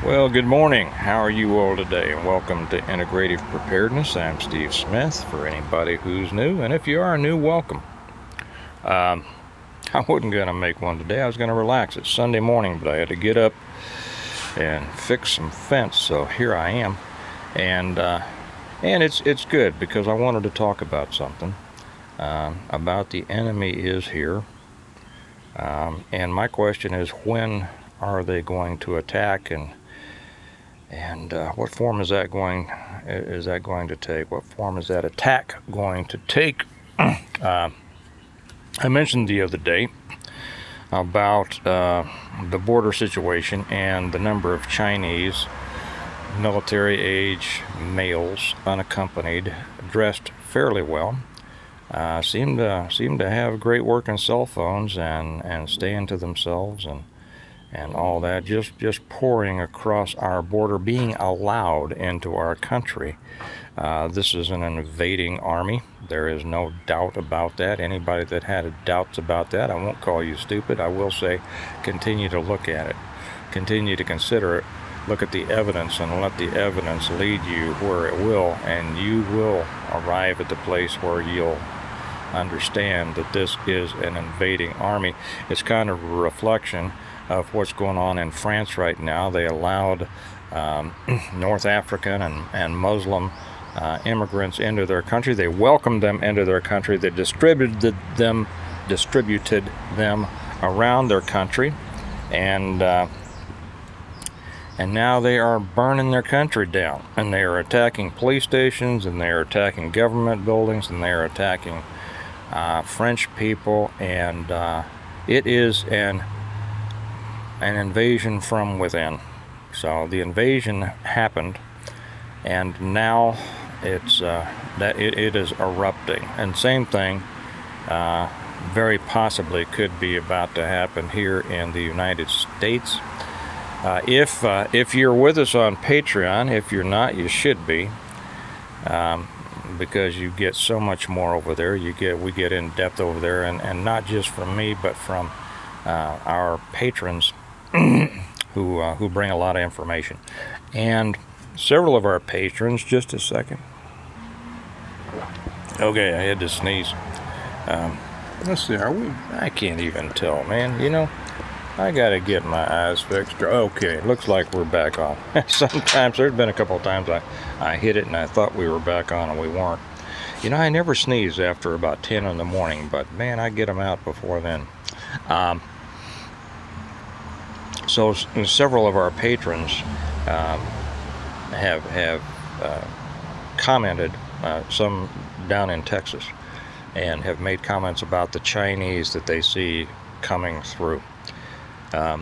Well, good morning. How are you all today? And welcome to Integrative Preparedness. I'm Steve Smith, for anybody who's new. And if you are new, welcome. I wasn't going to make one today. I was going to relax. It's Sunday morning, but I had to get up and fix some fence. So here I am. And it's good because I wanted to talk about something. About the enemy is here. And my question is, when are they going to attack, and what form is that going to take? What form is that attack going to take? I mentioned the other day about the border situation and the number of Chinese military age males, unaccompanied, dressed fairly well, seem to have great working cell phones and staying to themselves and all that, just pouring across our border, being allowed into our country. This is an invading army. There is no doubt about that. Anybody that had doubts about that, I won't call you stupid. I will say, continue to look at it. Continue to consider it. Look at the evidence and let the evidence lead you where it will, and you will arrive at the place where you'll understand that this is an invading army. It's kind of a reflection of what's going on in France right now. They allowed North African and Muslim immigrants into their country. They welcomed them into their country. They distributed them around their country, and now they are burning their country down, and they are attacking police stations, and they are attacking government buildings, and they are attacking French people, and it is an invasion from within. So the invasion happened, and now it's it is erupting. And same thing very possibly could be about to happen here in the United States. If you're with us on Patreon, if you're not, you should be, because you get so much more over there. We get in depth over there, and not just from me, but from our patrons who bring a lot of information. And several of our patrons, just a second. Okay, I had to sneeze. Let's see, I can't even tell, man. You know, I gotta get my eyes fixed. Okay, looks like we're back on. Sometimes, there's been a couple of times I hit it and I thought we were back on and we weren't. You know, I never sneeze after about 10 in the morning, but man, I get them out before then. So several of our patrons have commented, some down in Texas, and have made comments about the Chinese that they see coming through. I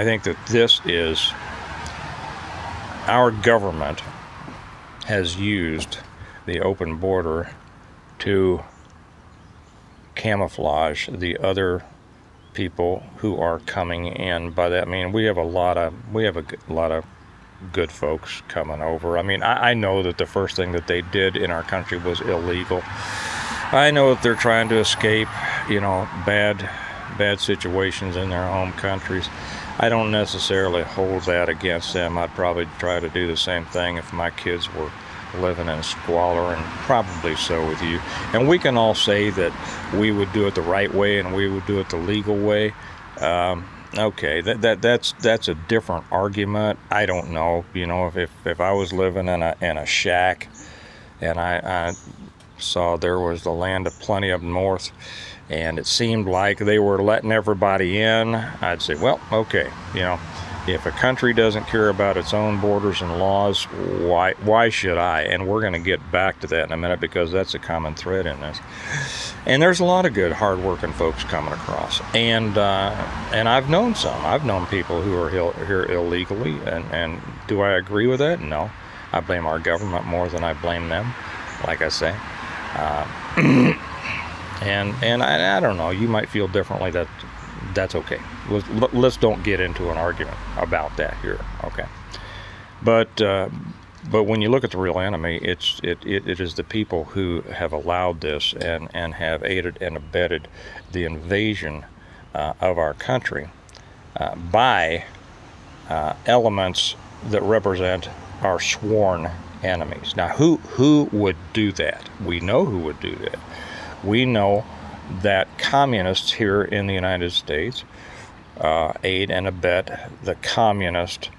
think that this is, our government has used the open border to camouflage the other people who are coming in. By that I mean we have a lot of good folks coming over. I mean, I know that the first thing that they did in our country was illegal. I know that they're trying to escape, you know, bad situations in their home countries. I don't necessarily hold that against them. I'd probably try to do the same thing if my kids were living in squalor, and probably so with you. And we can all say that we would do it the right way and we would do it the legal way. Okay, that's a different argument. I don't know. You know, if I was living in a shack and I saw there was the land of plenty up north, and it seemed like they were letting everybody in, I'd say, well, okay, you know, if a country doesn't care about its own borders and laws, why should I? And we're going to get back to that in a minute, because that's a common thread in this. And there's a lot of good, hard-working folks coming across, and I've known some. I've known people who are here illegally, and do I agree with that? No. I blame our government more than I blame them, like I say. And I don't know. You might feel differently. That's okay. Let's don't get into an argument about that here, okay? But when you look at the real enemy, it is the people who have allowed this and have aided and abetted the invasion of our country by elements that represent our sworn enemies. Now, who would do that? We know who would do that. We know that communists here in the United States aid and abet the communist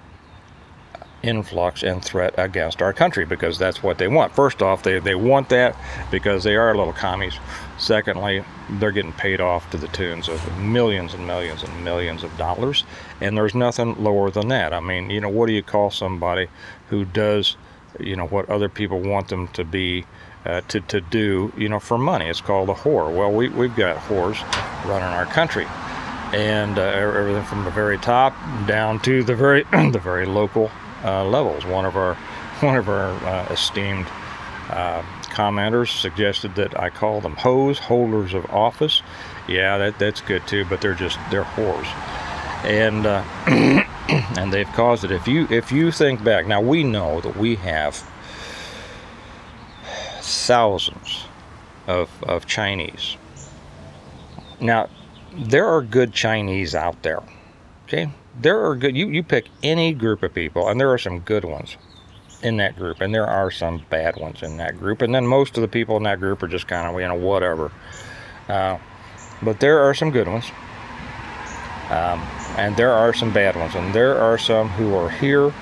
influx and threat against our country, because that's what they want. First off, they want that because they are little commies. Secondly, they're getting paid off to the tunes of millions and millions and millions of dollars, and there's nothing lower than that. I mean, you know, what do you call somebody who does, you know, what other people want them to be, to do, you know, for money? It's called a whore. Well, we've got whores running our country, and everything from the very top down to the very the very local levels. One of our esteemed commenters suggested that I call them hoes, holders of office. Yeah, that's good too, but they're whores, and and they've caused it. If you think back, now we know that we have thousands of Chinese. Now, there are good Chinese out there, okay? There are good, you pick any group of people, and there are some good ones in that group, and there are some bad ones in that group, and then most of the people in that group are just kind of, you know, whatever. But there are some good ones, and there are some bad ones, and there are some who are here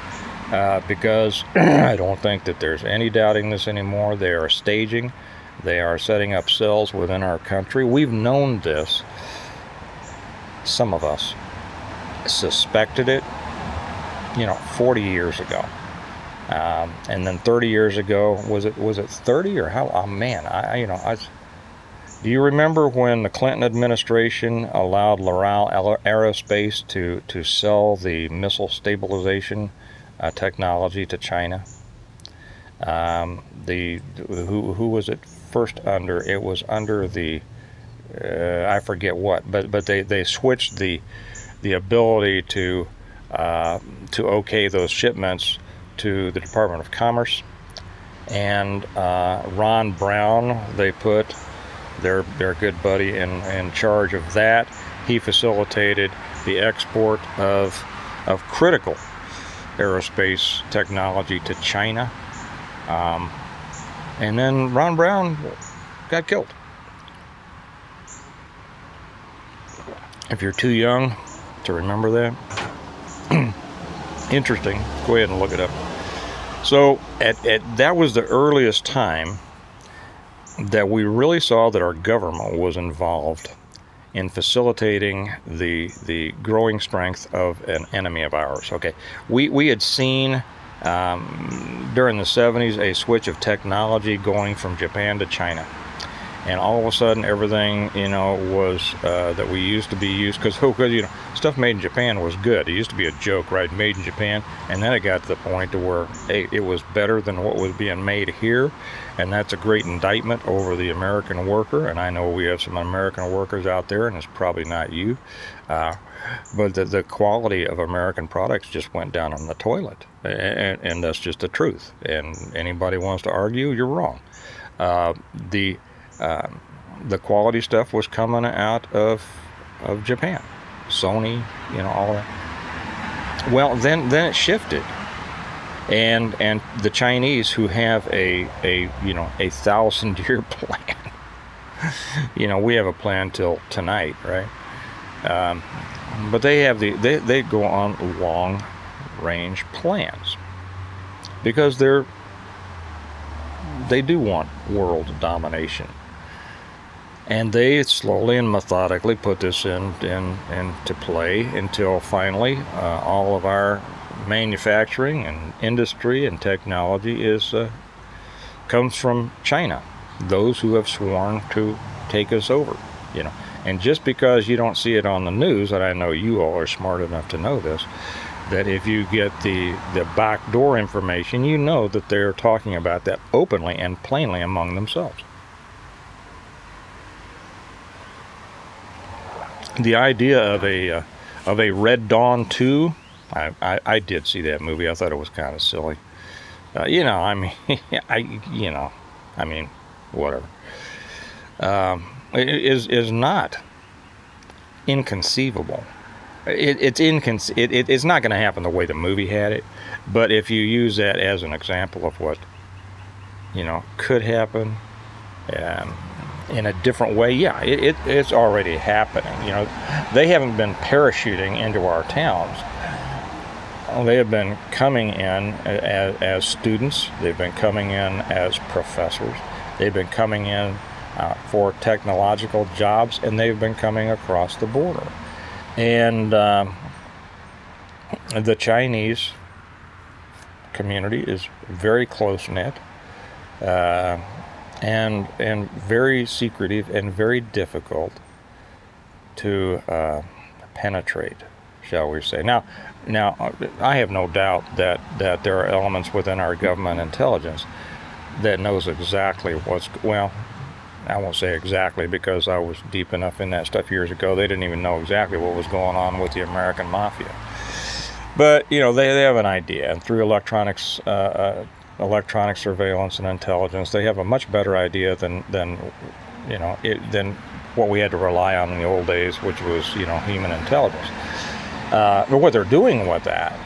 because I don't think that there's any doubting this anymore. They are staging. They are setting up cells within our country. We've known this. Some of us suspected it, you know, 40 years ago. And then 30 years ago, was it 30 or how? Oh man, do you remember when the Clinton administration allowed Loral Aerospace to sell the missile stabilization technology to China? Who was it first under? It was under the I forget what, but they switched the ability to okay those shipments to the Department of Commerce, and Ron Brown, they put their good buddy in charge of that. He facilitated the export of critical aerospace technology to China, and then Ron Brown got killed. If you're too young to remember that, interesting, go ahead and look it up. So that was the earliest time that we really saw that our government was involved in facilitating the growing strength of an enemy of ours. Okay, we had seen during the 70s a switch of technology going from Japan to China, and all of a sudden everything, you know, was that we used to be used, because you know, stuff made in Japan was good. It used to be a joke, right? Made in Japan, and then it got to the point to where, hey, it was better than what was being made here, and that's a great indictment over the American worker. And I know we have some American workers out there, and it's probably not you, but the quality of American products just went down on the toilet, and that's just the truth. And anybody wants to argue, you're wrong. The quality stuff was coming out of Japan, Sony, you know, all that. Well, then it shifted, and the Chinese, who have a 1,000-year plan. You know, we have a plan till tonight, right? But they have they go on long-range plans, because they do want world domination. And they slowly and methodically put this into play until finally all of our manufacturing and industry and technology comes from China. Those who have sworn to take us over, you know. And just because you don't see it on the news, and I know you all are smart enough to know this, that if you get the backdoor information, you know that they're talking about that openly and plainly among themselves. The idea of a Red Dawn 2, I did see that movie. I thought it was kind of silly. You know, I mean, whatever. It is not inconceivable it's not going to happen the way the movie had it, but if you use that as an example of what, you know, could happen in a different way, yeah, it's already happening. You know, they haven't been parachuting into our towns. They have been coming in as students. They've been coming in as professors. They've been coming in for technological jobs, and they've been coming across the border. And the Chinese community is very close-knit and very secretive and very difficult to penetrate, shall we say. Now, I have no doubt that there are elements within our government intelligence that knows exactly well, I won't say exactly because I was deep enough in that stuff years ago. They didn't even know exactly what was going on with the American mafia. But, you know, they have an idea, and through electronic surveillance and intelligence, they have a much better idea than what we had to rely on in the old days, which was, you know, human intelligence. But what they're doing with that,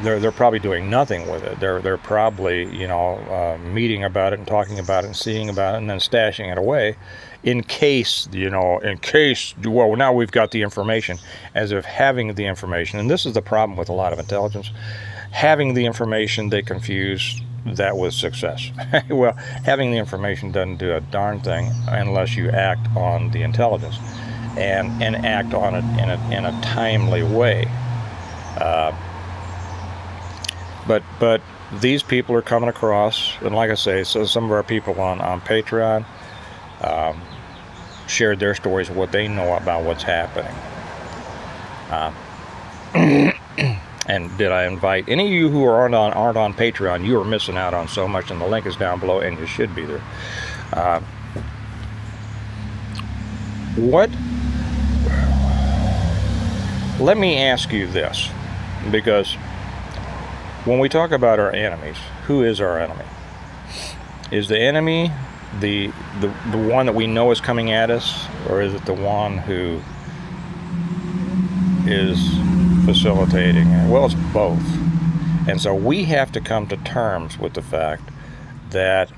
they're probably doing nothing with it. They're probably, you know, meeting about it and talking about it and seeing about it and then stashing it away in case, well, now we've got the information, as if having the information, and this is the problem with a lot of intelligence, having the information, they confuse that with success. Well, having the information doesn't do a darn thing unless you act on the intelligence and act on it in a timely way. But these people are coming across, and like I say, so some of our people on Patreon shared their stories of what they know about what's happening. And did I invite any of you who aren't on Patreon? You are missing out on so much, and the link is down below, and you should be there. Let me ask you this, because when we talk about our enemies, who is our enemy? Is the enemy the one that we know is coming at us, or is it the one who is facilitating it? Well, it's both. And so we have to come to terms with the fact that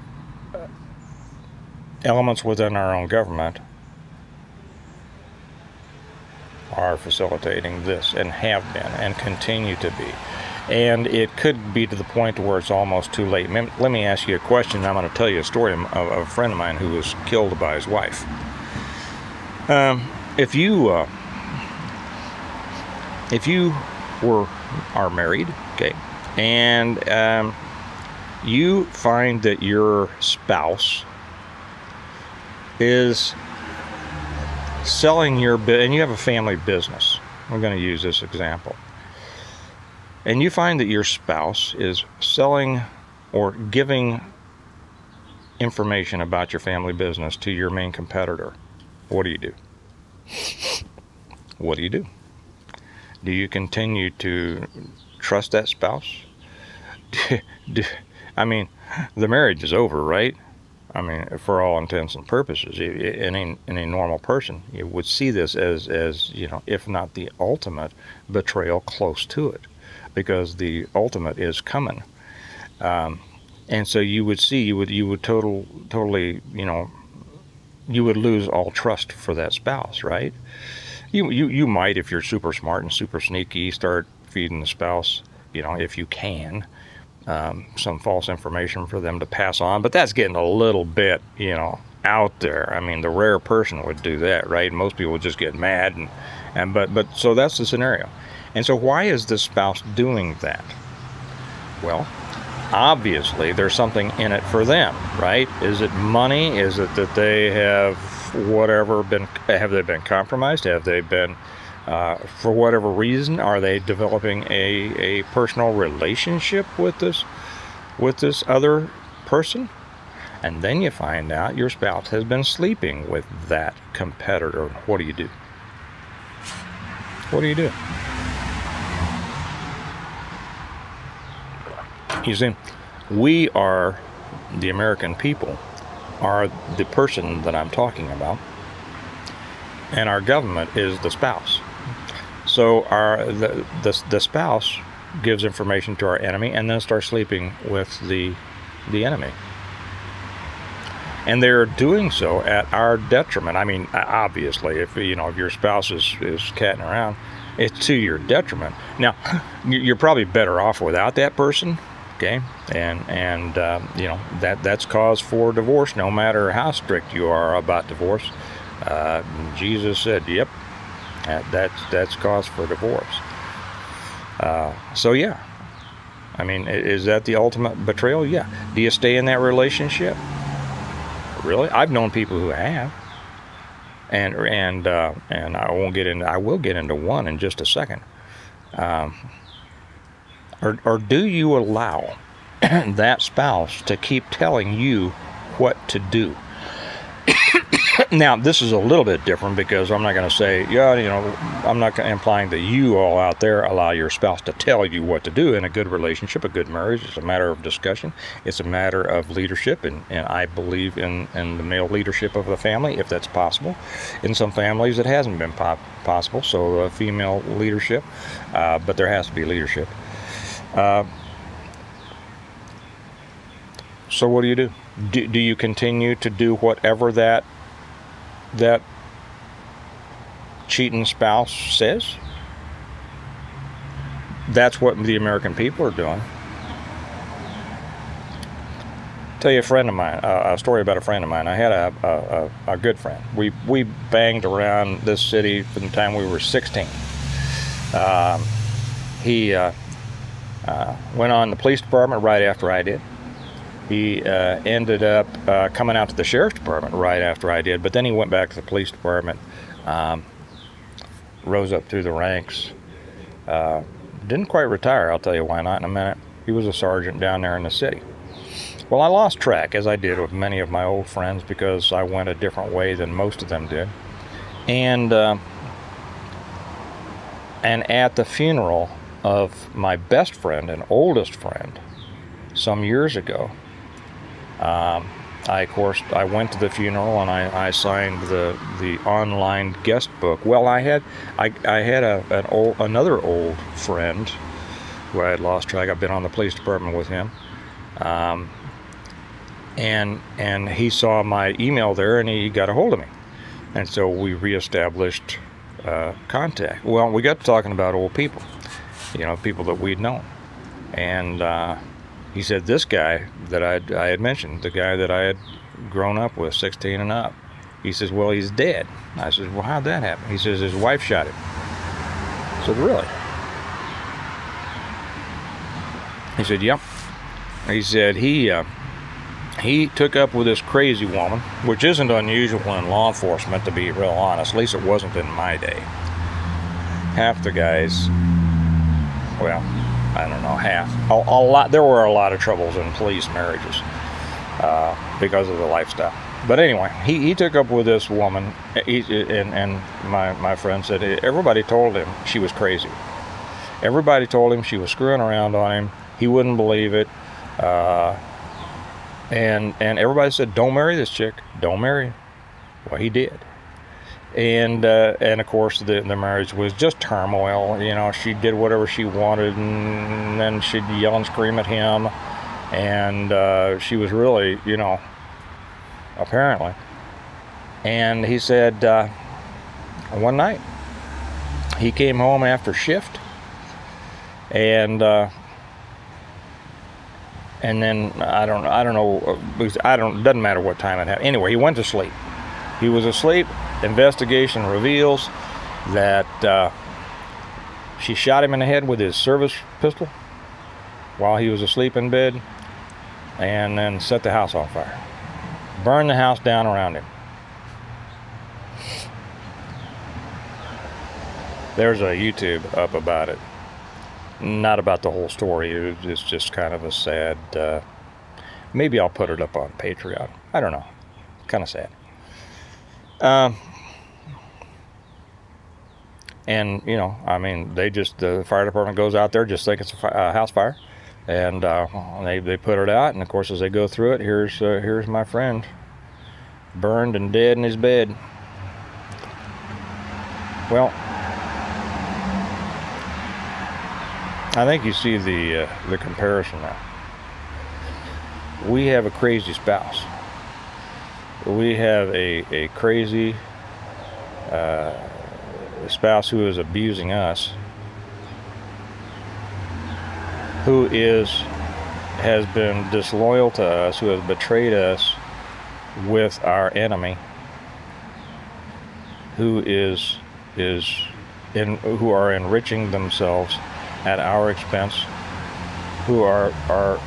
elements within our own government are facilitating this, and have been, and continue to be. And it could be to the point where it's almost too late. Let me ask you a question. I'm going to tell you a story of a friend of mine who was killed by his wife. If you are married, okay, and you find that your spouse is selling your business, and you have a family business, we're going to use this example, and you find that your spouse is selling or giving information about your family business to your main competitor, what do you do? What do you do? Do you continue to trust that spouse? I mean, the marriage is over, right? I mean, for all intents and purposes, any normal person would see this as, you know, if not the ultimate betrayal, close to it, because the ultimate is coming. And so you would see, you would totally, you know, you would lose all trust for that spouse, right? You might, if you're super smart and super sneaky, start feeding the spouse, you know, if you can, some false information for them to pass on, but that's getting a little bit, you know, out there. I mean, the rare person would do that, right? Most people would just get mad, but so that's the scenario. And so why is this spouse doing that? Well, obviously there's something in it for them, right? Is it money? Is it that they have have they been compromised? Have they been, for whatever reason, are they developing a personal relationship with this other person? And then you find out your spouse has been sleeping with that competitor. What do you do? What do you do? You see, we are, the American people, are the person that I'm talking about, and our government is the spouse. So the spouse gives information to our enemy and then starts sleeping with the enemy. And they're doing so at our detriment. I mean, obviously, if your spouse is catting around, it's to your detriment. Now, you're probably better off without that person, okay? And that's cause for divorce, no matter how strict you are about divorce. Jesus said, yep, that's cause for divorce. So yeah, I mean, is that the ultimate betrayal? Yeah. Do you stay in that relationship? Really? I've known people who have, and I will get into one in just a second. Or do you allow that spouse to keep telling you what to do? Now, this is a little bit different because I'm not going to say, I'm not implying that you all out there allow your spouse to tell you what to do. In a good relationship, a good marriage, it's a matter of discussion. It's a matter of leadership, and I believe in the male leadership of the family, if that's possible. In some families, it hasn't been possible, so female leadership, but there has to be leadership. So what do? Do you continue to do whatever that cheating spouse says? That's what the American people are doing. I'll tell you a story about a friend of mine. I had a good friend. We banged around this city from the time we were 16. He went on the police department right after I did. He ended up coming out to the sheriff's department right after I did, but then he went back to the police department, rose up through the ranks, didn't quite retire. I'll tell you why not in a minute. He was a sergeant down there in the city. Well, I lost track, as I did with many of my old friends, because I went a different way than most of them did. And at the funeral of my best friend and oldest friend some years ago, I went to the funeral and I signed the online guest book. Well, I had another old friend who I had lost track. I've been on the police department with him, and he saw my email there and he got a hold of me, and so we reestablished contact. Well, we got to talking about old people, people that we'd known, and he said, this guy that I had mentioned, the guy that I had grown up with, 16 and up, he says, well, he's dead. I said, well, how'd that happen? He says, his wife shot him. I said, really? He said, yep. He said he took up with this crazy woman, which isn't unusual in law enforcement, to be real honest. At least it wasn't in my day. Half the guys, well, I don't know, half. A lot. There were a lot of troubles in police marriages because of the lifestyle. But anyway, he took up with this woman, and my friend said everybody told him she was crazy. Everybody told him she was screwing around on him. He wouldn't believe it. And everybody said, don't marry this chick. Don't marry her. Well, he did. And of course the marriage was just turmoil. She did whatever she wanted, and then she'd yell and scream at him, and she was really, apparently. And he said one night he came home after shift, and then I don't know, doesn't matter what time it happened. Anyway, he went to sleep. He was asleep. Investigation reveals that she shot him in the head with his service pistol while he was asleep in bed, and then set the house on fire. Burned the house down around him. There's a YouTube up about it. Not about the whole story. It's just kind of a sad, maybe I'll put it up on Patreon. I don't know. Kind of sad. And I mean, the fire department goes out there just like it's a house fire, and they put it out, and of course as they go through it, here's my friend burned and dead in his bed. Well, I think you see the comparison now. We have a crazy spouse. We have a crazy spouse who is abusing us, who has been disloyal to us, who has betrayed us with our enemy, who are enriching themselves at our expense, who are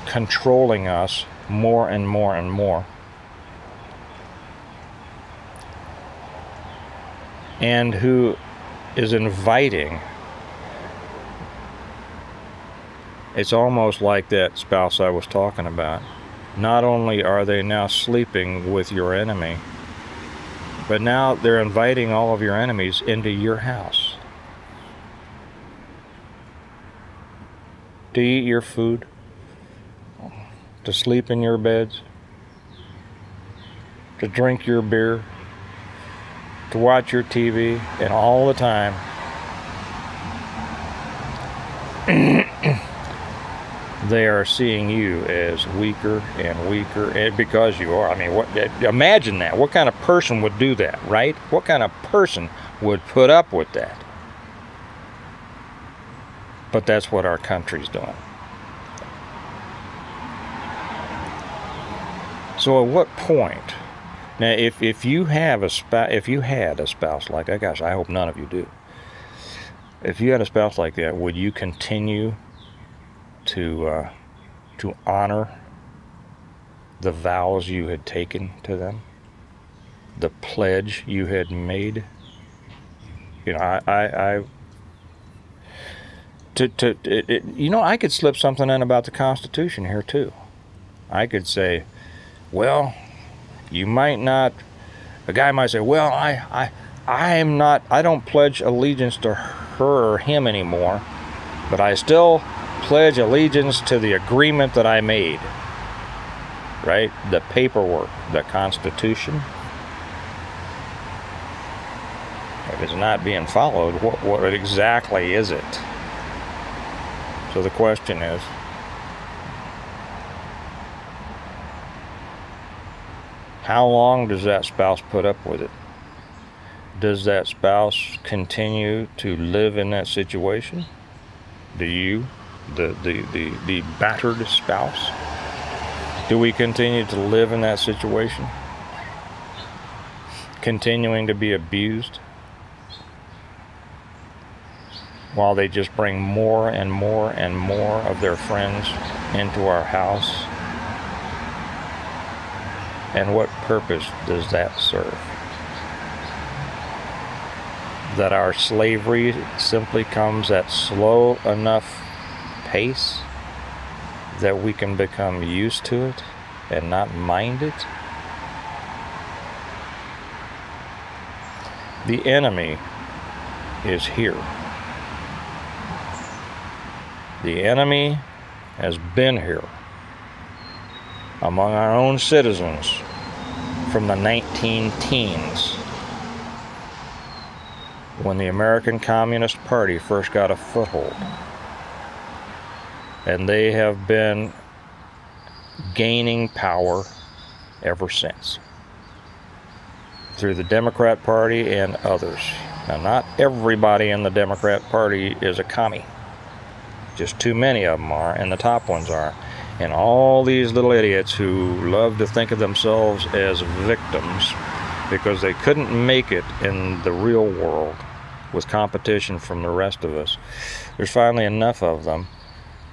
controlling us more and more and more, and who is inviting. It's almost like that spouse I was talking about. Not only are they now sleeping with your enemy, but now they're inviting all of your enemies into your house to eat your food, to sleep in your beds, to drink your beer, to watch your TV, and all the time they are seeing you as weaker and weaker, and because you are. I mean, imagine that. What kind of person would do that, right? What kind of person would put up with that? But that's what our country's doing. So at what point? Now, if you had a spouse like that, gosh, I hope none of you do. If you had a spouse like that, would you continue to honor the vows you had taken to them, the pledge you had made? You know, I could slip something in about the Constitution here too. I could say, well, you might not. A guy might say, well, I don't pledge allegiance to her or him anymore, but I still pledge allegiance to the agreement that I made, right? The paperwork, the Constitution. If it's not being followed, what exactly is it? So the question is, how long does that spouse put up with it? Does that spouse continue to live in that situation? Do you, the battered spouse, do we continue to live in that situation? Continuing to be abused while they just bring more and more and more of their friends into our house? And what purpose does that serve? That our slavery simply comes at slow enough pace that we can become used to it and not mind it? The enemy is here. The enemy has been here among our own citizens from the 19-teens, when the American Communist Party first got a foothold. And they have been gaining power ever since, through the Democrat Party and others. Now, not everybody in the Democrat Party is a commie. Just too many of them are, and the top ones are. And all these little idiots who love to think of themselves as victims because they couldn't make it in the real world with competition from the rest of us. There's finally enough of them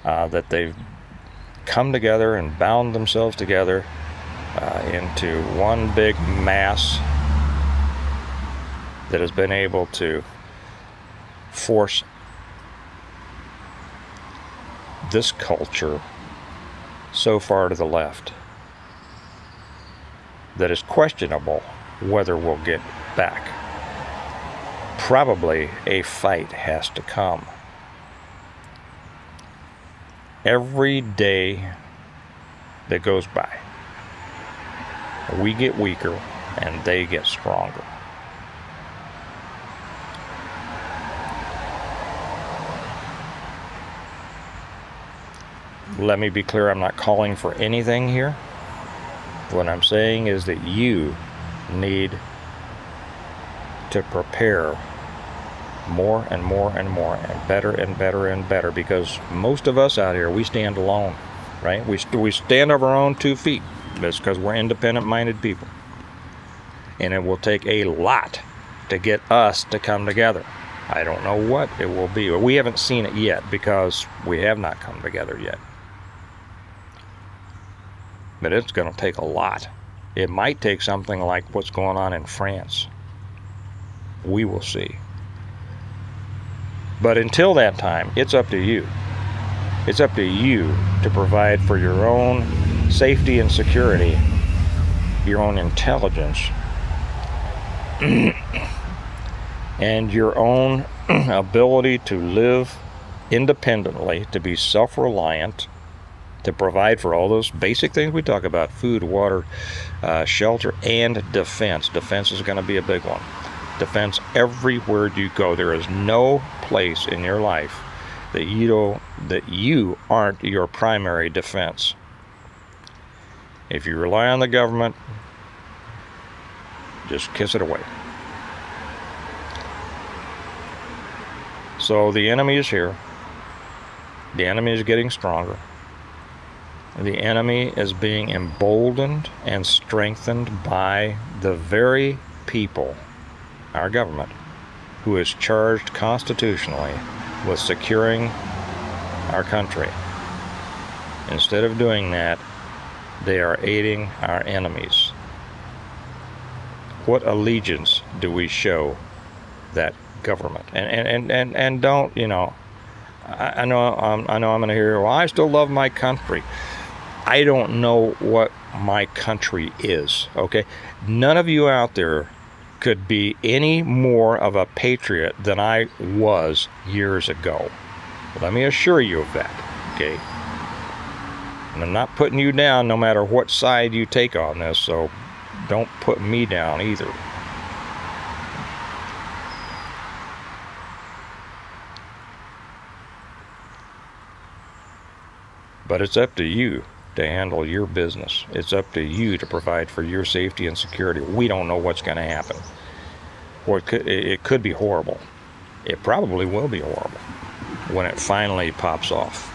that they've come together and bound themselves together into one big mass that has been able to force this culture so far to the left that is questionable whether we'll get back. Probably a fight has to come. Every day that goes by, we get weaker and they get stronger. let me be clear, I'm not calling for anything here. What I'm saying is that you need to prepare more and more and more, and better and better and better, because most of us out here, we stand alone, right? We stand of our own 2 feet. That's because we're independent-minded people. And it will take a lot to get us to come together. I don't know what it will be. We haven't seen it yet because we have not come together yet. But it's going to take a lot. It might take something like what's going on in France. We will see. But until that time, it's up to you. It's up to you to provide for your own safety and security, your own intelligence, and your own ability to live independently, to be self-reliant, to provide for all those basic things we talk about: food, water, shelter, and defense. Defense is going to be a big one. Defense everywhere you go. There is no place in your life that you aren't your primary defense. If you rely on the government, just kiss it away. So the enemy is here. The enemy is getting stronger. The enemy is being emboldened and strengthened by the very people, our government, who is charged constitutionally with securing our country. Instead of doing that, they are aiding our enemies. What allegiance do we show that government? And don't, you know, I know I'm going to hear, well, I still love my country. I don't know what my country is, okay? None of you out there could be any more of a patriot than I was years ago. Let me assure you of that, okay? And I'm not putting you down no matter what side you take on this, so don't put me down either. But it's up to you to handle your business. It's up to you to provide for your safety and security. We don't know what's going to happen. Or it could be horrible. It probably will be horrible when it finally pops off.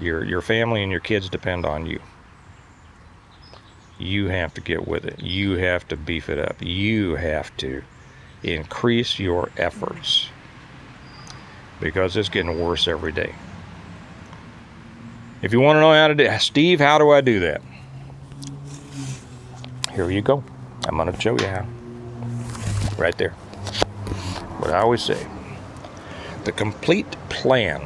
Your family and your kids depend on you. You have to get with it. You have to beef it up. You have to increase your efforts, because it's getting worse every day. If you want to know how to do it, Steve, how do I do that? Here you go. I'm going to show you how. Right there. What I always say. The complete plan.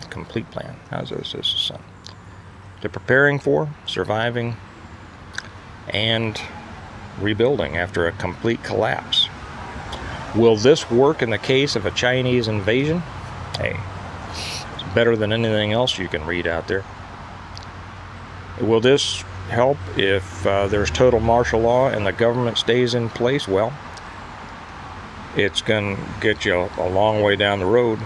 The complete plan. How's this, son? To preparing for, surviving, and rebuilding after a complete collapse. Will this work in the case of a Chinese invasion? Hey, it's better than anything else you can read out there. Will this help if there's total martial law and the government stays in place? Well, it's going to get you a long way down the road.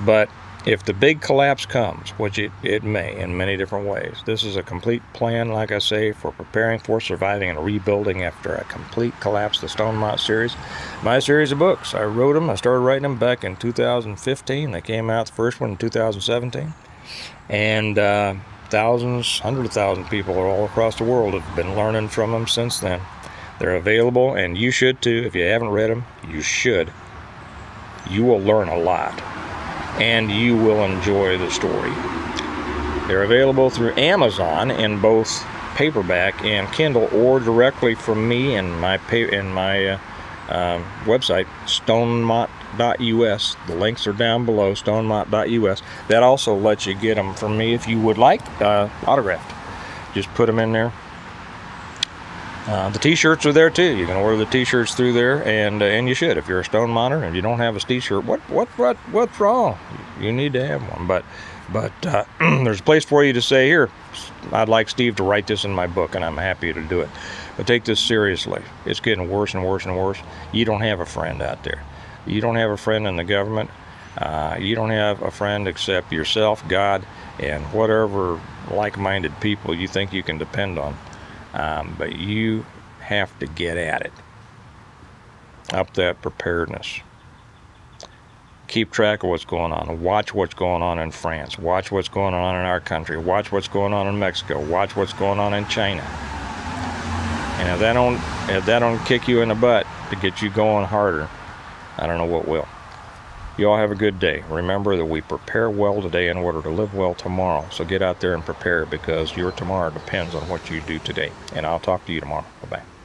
But if the big collapse comes, which it may in many different ways, this is a complete plan, like I say, for preparing for, surviving, and rebuilding after a complete collapse. The Stonemont series, my series of books. I wrote them. I started writing them back in 2015. They came out, the first one in 2017. And thousands, hundreds of thousands of people all across the world have been learning from them since then. They're available, and you should too. If you haven't read them, you should. You will learn a lot, and you will enjoy the story. They're available through Amazon in both paperback and Kindle, or directly from me in my website, stonemont.us. The links are down below, stonemont.us. That also lets you get them from me if you would like autographed. Just put them in there. The t-shirts are there too. You can order the t-shirts through there, and you should. If you're a Stone Monter and you don't have a t-shirt, what's wrong? You need to have one. But there's a place for you to say, here, I'd like Steve to write this in my book, and I'm happy to do it. But take this seriously. It's getting worse and worse and worse. You don't have a friend out there. You don't have a friend in the government. You don't have a friend except yourself, God, and whatever like-minded people you think you can depend on. But you have to get at it. Up that preparedness. Keep track of what's going on. Watch what's going on in France. Watch what's going on in our country. Watch what's going on in Mexico. Watch what's going on in China. And if that don't kick you in the butt to get you going harder, I don't know what will. You all have a good day. Remember that we prepare well today in order to live well tomorrow. So get out there and prepare, because your tomorrow depends on what you do today. And I'll talk to you tomorrow. Bye-bye.